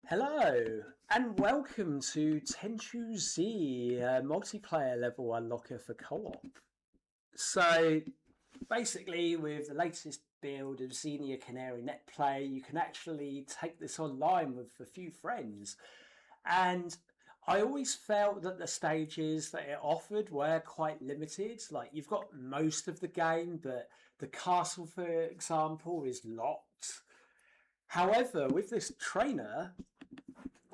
Hello and welcome to Tenchu Z, multiplayer level unlocker for co-op. So basically with the latest build of Xenia Canary Net Play, you can actually take this online with a few friends. And I always felt that the stages that it offered were quite limited. Like you've got most of the game, but the castle, for example, is locked. However, with this trainer,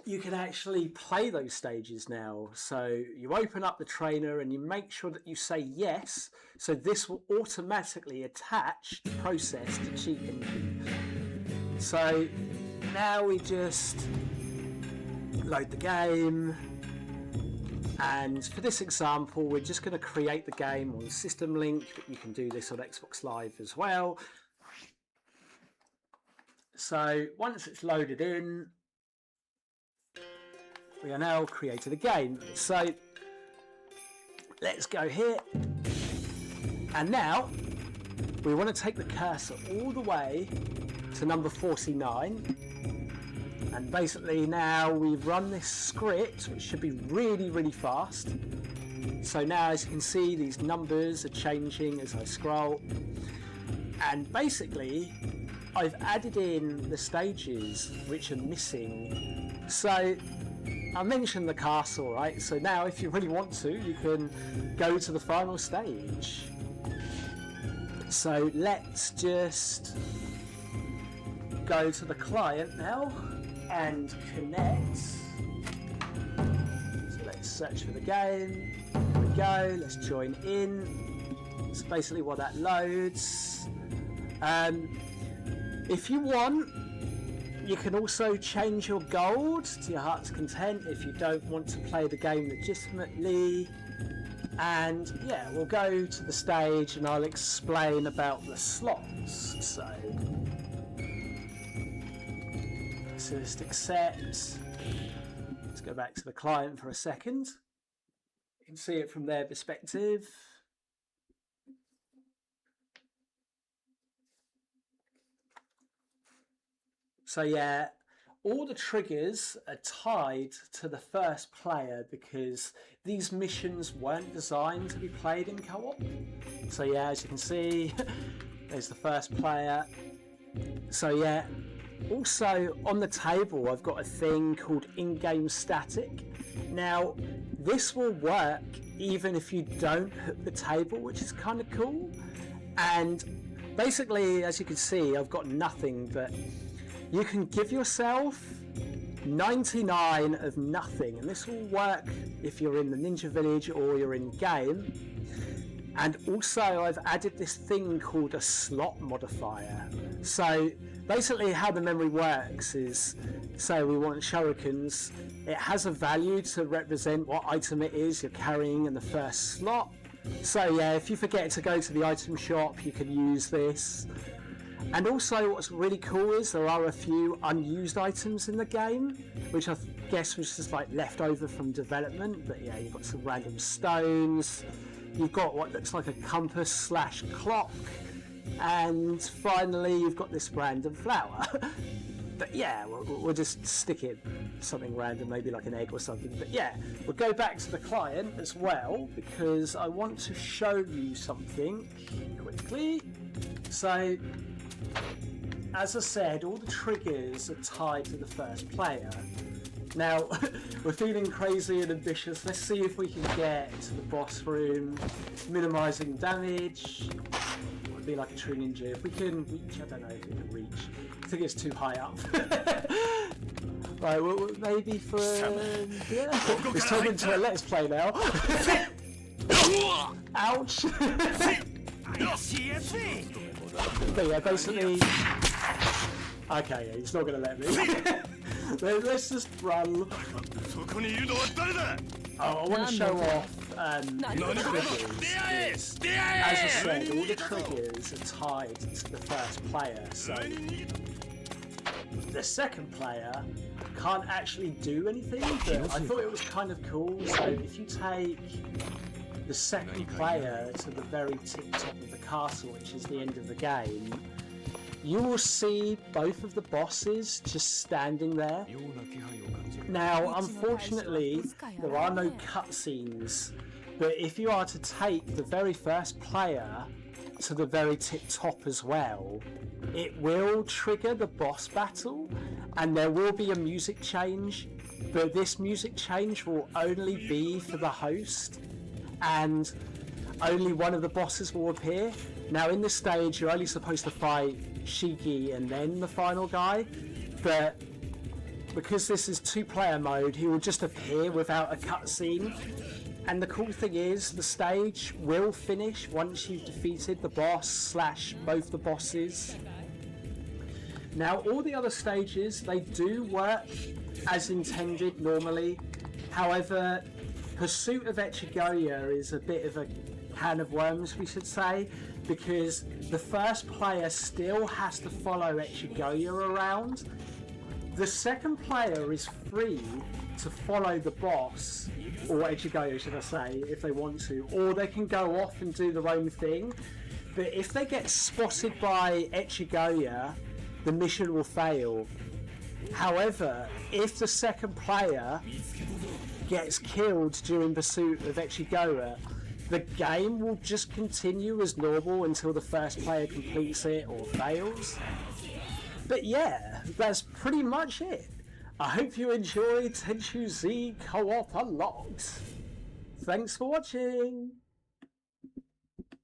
you can actually play those stages now. So you open up the trainer and you make sure that you say yes. So this will automatically attach the process to cheat engine. So now we just load the game. And for this example, we're just going to create the game on System Link, but you can do this on Xbox Live as well. So once it's loaded in, we are now created a game. So let's go here. And now we want to take the cursor all the way to number 49. And basically now we've run this script, which should be really, really fast. So now as you can see, these numbers are changing as I scroll. And basically I've added in the stages which are missing. So I mentioned the castle, right? So now if you really want to, you can go to the final stage. So let's just go to the client now and connect. So let's search for the game. There we go. Let's join in. That's basically what that loads. If you want, you can also change your gold to your heart's content if you don't want to play the game legitimately. And yeah, we'll go to the stage and I'll explain about the slots. So let's just accept. Let's go back to the client for a second. You can see it from their perspective. So yeah, all the triggers are tied to the first player because these missions weren't designed to be played in co-op. So yeah, as you can see, there's the first player. So yeah, also on the table I've got a thing called in-game static. Now this will work even if you don't hook the table, which is kind of cool. And basically, as you can see, I've got nothing, but you can give yourself 99 of nothing, and this will work if you're in the Ninja Village or you're in game. And also I've added this thing called a slot modifier. So basically how the memory works is, say we want shurikens, it has a value to represent what item it is you're carrying in the first slot. So yeah, if you forget to go to the item shop, you can use this. And also what's really cool is there are a few unused items in the game, which I guess was just like left over from development. But yeah, you've got some random stones, you've got what looks like a compass / clock, and finally you've got this random flower. But yeah, we'll just stick in something random, maybe like an egg or something. But yeah, we'll go back to the client as well because I want to show you something quickly. So as I said, all the triggers are tied to the first player. Now, we're feeling crazy and ambitious. Let's see if we can get to the boss room, minimizing damage. It would be like a true ninja. If we can reach, I don't know if we can reach. I think it's too high up. Right, well, maybe for... yeah, it's turned into a let's play now. Ouch! But yeah, basically... Okay, yeah, he's not going to let me. Let's just run. Oh, I want to show off the triggers. As I said, all the triggers are tied to the first player. So the second player can't actually do anything, but I thought it was kind of cool. So if you take the second player to the very tip top of the castle, which is the end of the game, you will see both of the bosses just standing there. Now, unfortunately, there are no cutscenes, but if you are to take the very first player to the very tip top as well, it will trigger the boss battle, and there will be a music change, but this music change will only be for the host, and only one of the bosses will appear. Now in this stage you're only supposed to fight Shiki and then the final guy, but because this is 2-player mode, he will just appear without a cutscene. And the cool thing is, the stage will finish once you've defeated the boss / both the bosses. Now all the other stages, they do work as intended normally. However, Pursuit of Echigoya is a bit of a can of worms, we should say, because the first player still has to follow Echigoya around. The second player is free to follow the boss, or Echigoya should I say, if they want to, or they can go off and do their own thing. But if they get spotted by Echigoya, the mission will fail. However, if the second player gets killed during Pursuit of Echigoya, the game will just continue as normal until the first player completes it or fails. But yeah, that's pretty much it. I hope you enjoyed Tenchu Z Co-op Unlocked. Thanks for watching.